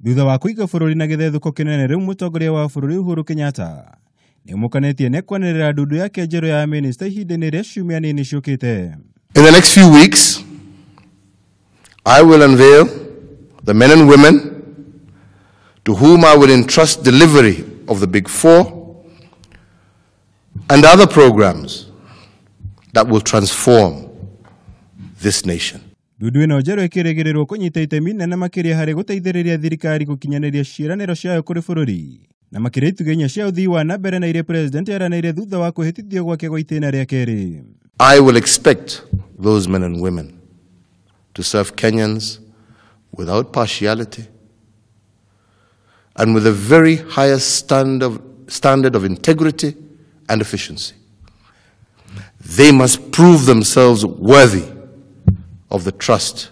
Thutha wa kuiga bururi na githethuko kinene riu Mutongoria wa bururi Uhuru Kenyatta nimukanetie nekwanirira ndundu yake njeru ya aminister ihinda-ini ria kiumia nini ciukite. In the next few weeks, I will unveil the men and women to whom I will entrust delivery of the Big Four and other programs that will transform this nation. Ndundu ino njeru ikiregererirwo kunyita itemi nene makiria hari guteithiriria thirikari gukinyaniria ciiraniro ciayo kuri bururi na makiria itugenya cia uthii wa na mbere na iria president yaraniire thutha wa kuhitithio gwake gwa itena ria keri. I will expect those men and women to serve Kenyans without partiality and with a very highest standard of integrity and efficiency. They must prove themselves worthy of the trust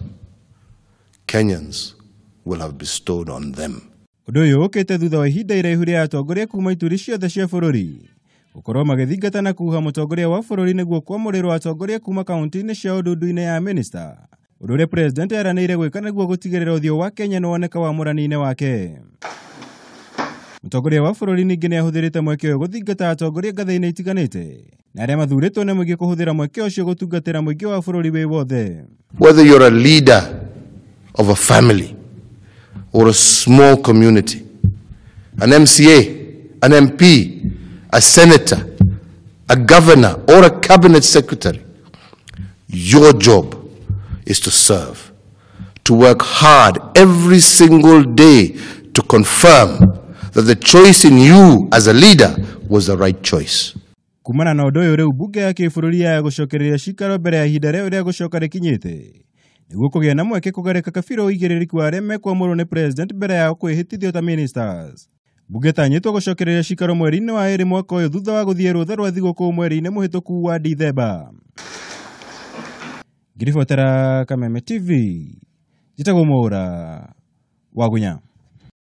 Kenyans will have bestowed on them. Undu uyu ukite thutha wa ihinda iraihu ria atongoria kuuma ituri ciothe cia bururi gukorwo magithingata na kuha Mutongoria wa bururi niguo kwamurirwo atongoria kuuma kaunti-ini cia ndundu-ini ya aminister. Undu uria president yaraniire gwika niguo gutigirira uthio wa Kenya ni woneka wa murani-ini wake. Mutongoria wa bururi ningi ni ahuthirite mweke uyu guthingata atongoria ngathe-ini itiganite na aria mathuritwo ni muingi kuhuthira mweke ucio gutungatira muingi wa bururi wi wothe. Whether you're a leader of a family or a small community, an MCA, an MP, a senator, a governor, or a cabinet secretary, your job is to serve, to work hard every single day to confirm that the choice in you as a leader was the right choice. Kumana na undu uyu riu bunge ya kibururi ya gucokereria cikaro mbere ya ihinda ria gucoka rikinyite niguo kugia na mweke kugarika kabira uigiririki wa aria mekwamurwo ni president mbere ya kwihitithio ta ministers. Bunge tanyitwo gucokereria cikaro mweri-ini wa eri mwaka uyu thutha wa guthie rutha rwa thiguku mweri-ini muhituku wa Dithemba. Ngiribotera Kameme TV, njitagwo Mwaura wa Gunya.